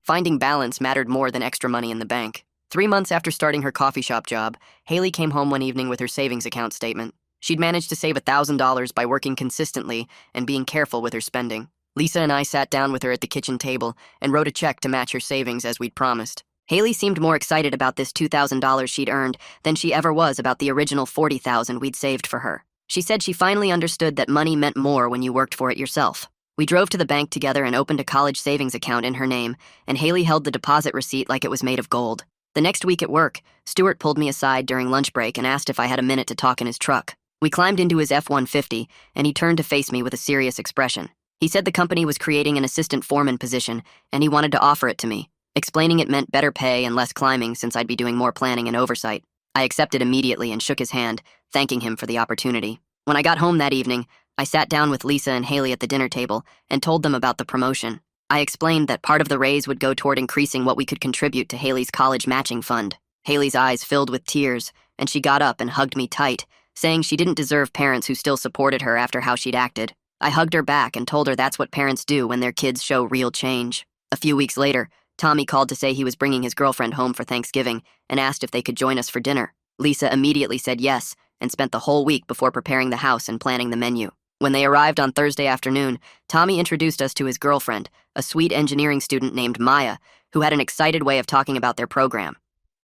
Finding balance mattered more than extra money in the bank. 3 months after starting her coffee shop job, Haley came home one evening with her savings account statement. She'd managed to save $1,000 by working consistently and being careful with her spending. Lisa and I sat down with her at the kitchen table and wrote a check to match her savings as we'd promised. Haley seemed more excited about this $2,000 she'd earned than she ever was about the original $40,000 we'd saved for her. She said she finally understood that money meant more when you worked for it yourself. We drove to the bank together and opened a college savings account in her name, and Haley held the deposit receipt like it was made of gold. The next week at work, Stuart pulled me aside during lunch break and asked if I had a minute to talk in his truck. We climbed into his F-150, and he turned to face me with a serious expression. He said the company was creating an assistant foreman position, and he wanted to offer it to me, explaining it meant better pay and less climbing since I'd be doing more planning and oversight. I accepted immediately and shook his hand, thanking him for the opportunity. When I got home that evening, I sat down with Lisa and Haley at the dinner table and told them about the promotion. I explained that part of the raise would go toward increasing what we could contribute to Haley's college matching fund. Haley's eyes filled with tears, and she got up and hugged me tight, saying she didn't deserve parents who still supported her after how she'd acted. I hugged her back and told her that's what parents do when their kids show real change. A few weeks later, Tommy called to say he was bringing his girlfriend home for Thanksgiving and asked if they could join us for dinner. Lisa immediately said yes and spent the whole week before preparing the house and planning the menu. When they arrived on Thursday afternoon, Tommy introduced us to his girlfriend, a sweet engineering student named Maya, who had an excited way of talking about their program.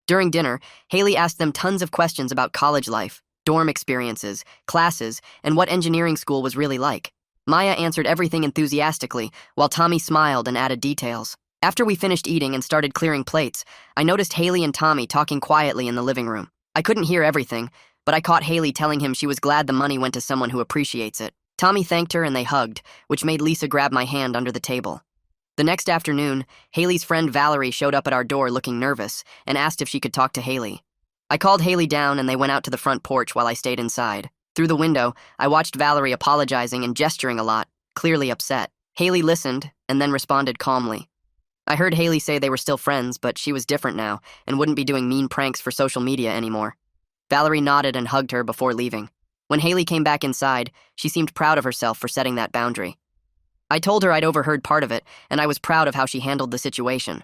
During dinner, Haley asked them tons of questions about college life, dorm experiences, classes, and what engineering school was really like. Maya answered everything enthusiastically, while Tommy smiled and added details. After we finished eating and started clearing plates, I noticed Haley and Tommy talking quietly in the living room. I couldn't hear everything, but I caught Haley telling him she was glad the money went to someone who appreciates it. Tommy thanked her and they hugged, which made Lisa grab my hand under the table. The next afternoon, Haley's friend Valerie showed up at our door looking nervous and asked if she could talk to Haley. I called Haley down and they went out to the front porch while I stayed inside. Through the window, I watched Valerie apologizing and gesturing a lot, clearly upset. Haley listened and then responded calmly. I heard Haley say they were still friends, but she was different now and wouldn't be doing mean pranks for social media anymore. Valerie nodded and hugged her before leaving. When Haley came back inside, she seemed proud of herself for setting that boundary. I told her I'd overheard part of it, and I was proud of how she handled the situation.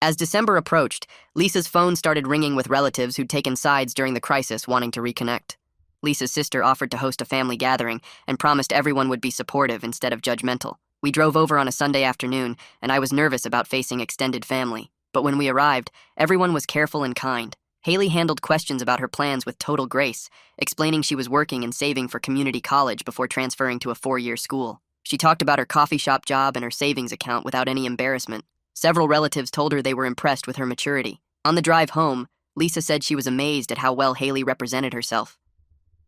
As December approached, Lisa's phone started ringing with relatives who'd taken sides during the crisis wanting to reconnect. Lisa's sister offered to host a family gathering and promised everyone would be supportive instead of judgmental. We drove over on a Sunday afternoon, and I was nervous about facing extended family. But when we arrived, everyone was careful and kind. Haley handled questions about her plans with total grace, explaining she was working and saving for community college before transferring to a 4-year school. She talked about her coffee shop job and her savings account without any embarrassment. Several relatives told her they were impressed with her maturity. On the drive home, Lisa said she was amazed at how well Haley represented herself.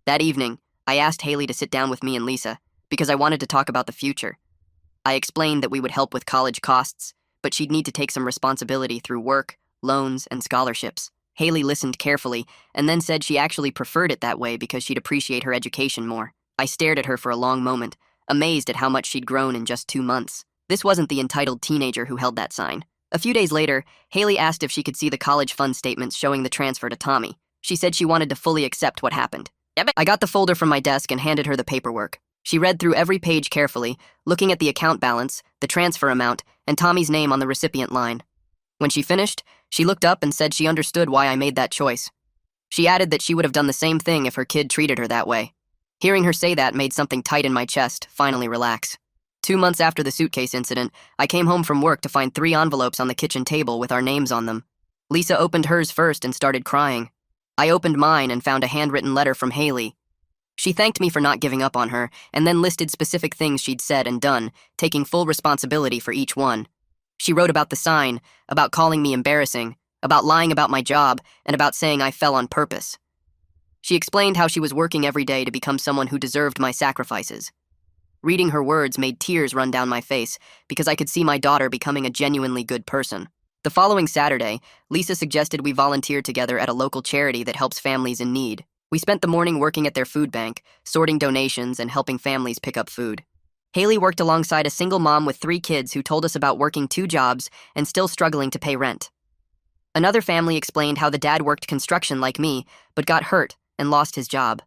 That evening, I asked Haley to sit down with me and Lisa because I wanted to talk about the future. I explained that we would help with college costs, but she'd need to take some responsibility through work, loans, and scholarships. Haley listened carefully and then said she actually preferred it that way because she'd appreciate her education more. I stared at her for a long moment, amazed at how much she'd grown in just 2 months. This wasn't the entitled teenager who held that sign. A few days later, Haley asked if she could see the college fund statements showing the transfer to Tommy. She said she wanted to fully accept what happened. I got the folder from my desk and handed her the paperwork. She read through every page carefully, looking at the account balance, the transfer amount, and Tommy's name on the recipient line. When she finished, she looked up and said she understood why I made that choice. She added that she would have done the same thing if her kid treated her that way. Hearing her say that made something tight in my chest finally relax. 2 months after the suitcase incident, I came home from work to find 3 envelopes on the kitchen table with our names on them. Lisa opened hers first and started crying. I opened mine and found a handwritten letter from Haley. She thanked me for not giving up on her, and then listed specific things she'd said and done, taking full responsibility for each one. She wrote about the sign, about calling me embarrassing, about lying about my job, and about saying I fell on purpose. She explained how she was working every day to become someone who deserved my sacrifices. Reading her words made tears run down my face because I could see my daughter becoming a genuinely good person. The following Saturday, Lisa suggested we volunteer together at a local charity that helps families in need. We spent the morning working at their food bank, sorting donations and helping families pick up food. Haley worked alongside a single mom with 3 kids who told us about working 2 jobs and still struggling to pay rent. Another family explained how the dad worked construction like me, but got hurt and lost his job.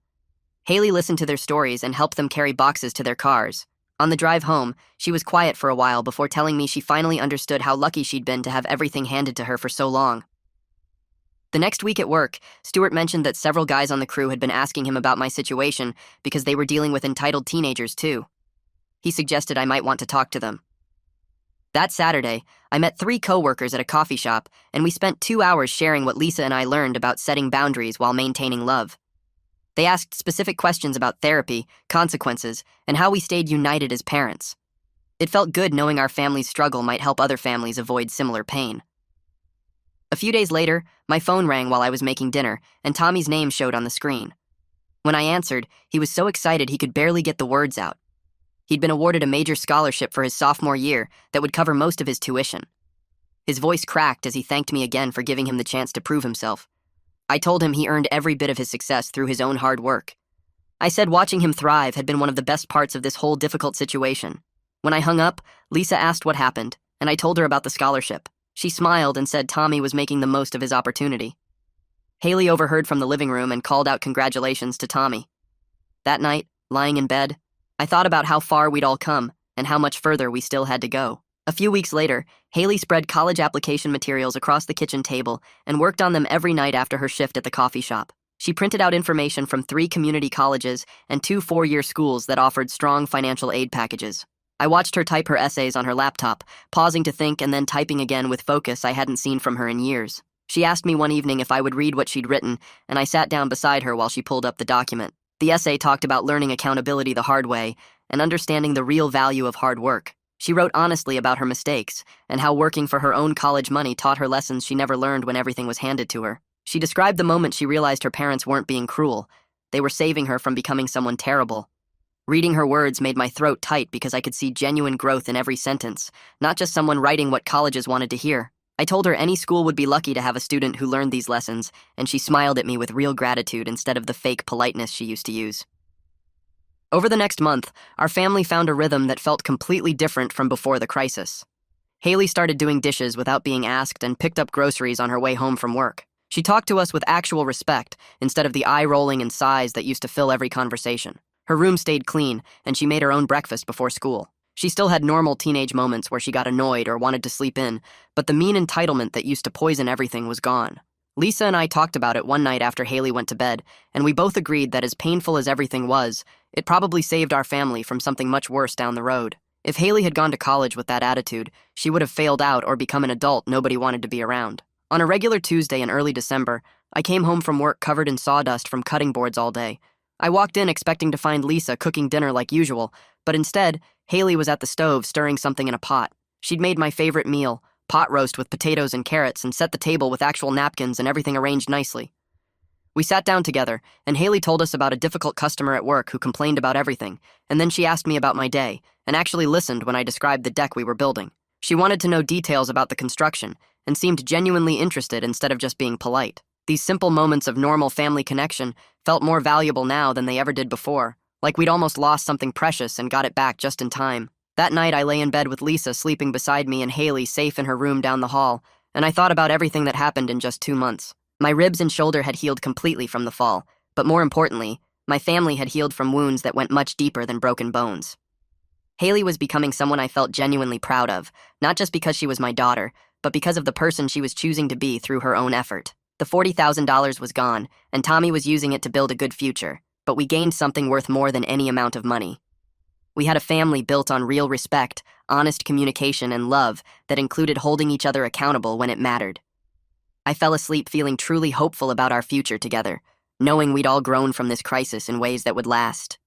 Haley listened to their stories and helped them carry boxes to their cars. On the drive home, she was quiet for a while before telling me she finally understood how lucky she'd been to have everything handed to her for so long. The next week at work, Stuart mentioned that several guys on the crew had been asking him about my situation because they were dealing with entitled teenagers too. He suggested I might want to talk to them. That Saturday, I met 3 coworkers at a coffee shop, and we spent 2 hours sharing what Lisa and I learned about setting boundaries while maintaining love. They asked specific questions about therapy, consequences, and how we stayed united as parents. It felt good knowing our family's struggle might help other families avoid similar pain. A few days later, my phone rang while I was making dinner, and Tommy's name showed on the screen. When I answered, he was so excited he could barely get the words out. He'd been awarded a major scholarship for his sophomore year that would cover most of his tuition. His voice cracked as he thanked me again for giving him the chance to prove himself. I told him he earned every bit of his success through his own hard work. I said watching him thrive had been one of the best parts of this whole difficult situation. When I hung up, Lisa asked what happened, and I told her about the scholarship. She smiled and said Tommy was making the most of his opportunity. Haley overheard from the living room and called out congratulations to Tommy. That night, lying in bed, I thought about how far we'd all come and how much further we still had to go. A few weeks later, Haley spread college application materials across the kitchen table and worked on them every night after her shift at the coffee shop. She printed out information from 3 community colleges and 2 four-year schools that offered strong financial aid packages. I watched her type her essays on her laptop, pausing to think and then typing again with focus I hadn't seen from her in years. She asked me one evening if I would read what she'd written, and I sat down beside her while she pulled up the document. The essay talked about learning accountability the hard way and understanding the real value of hard work. She wrote honestly about her mistakes and how working for her own college money taught her lessons she never learned when everything was handed to her. She described the moment she realized her parents weren't being cruel. They were saving her from becoming someone terrible. Reading her words made my throat tight because I could see genuine growth in every sentence, not just someone writing what colleges wanted to hear. I told her any school would be lucky to have a student who learned these lessons, and she smiled at me with real gratitude instead of the fake politeness she used to use. Over the next month, our family found a rhythm that felt completely different from before the crisis. Haley started doing dishes without being asked and picked up groceries on her way home from work. She talked to us with actual respect instead of the eye-rolling and sighs that used to fill every conversation. Her room stayed clean, and she made her own breakfast before school. She still had normal teenage moments where she got annoyed or wanted to sleep in, but the mean entitlement that used to poison everything was gone. Lisa and I talked about it one night after Haley went to bed, and we both agreed that as painful as everything was, it probably saved our family from something much worse down the road. If Haley had gone to college with that attitude, she would have failed out or become an adult nobody wanted to be around. On a regular Tuesday in early December, I came home from work covered in sawdust from cutting boards all day. I walked in expecting to find Lisa cooking dinner like usual, but instead, Haley was at the stove stirring something in a pot. She'd made my favorite meal, pot roast with potatoes and carrots, and set the table with actual napkins and everything arranged nicely. We sat down together, and Haley told us about a difficult customer at work who complained about everything, and then she asked me about my day, and actually listened when I described the deck we were building. She wanted to know details about the construction, and seemed genuinely interested instead of just being polite. These simple moments of normal family connection felt more valuable now than they ever did before, like we'd almost lost something precious and got it back just in time. That night I lay in bed with Lisa sleeping beside me and Haley safe in her room down the hall, and I thought about everything that happened in just 2 months. My ribs and shoulder had healed completely from the fall, but more importantly, my family had healed from wounds that went much deeper than broken bones. Haley was becoming someone I felt genuinely proud of, not just because she was my daughter, but because of the person she was choosing to be through her own effort. The $40,000 was gone, and Tommy was using it to build a good future, but we gained something worth more than any amount of money. We had a family built on real respect, honest communication, and love that included holding each other accountable when it mattered. I fell asleep feeling truly hopeful about our future together, knowing we'd all grown from this crisis in ways that would last.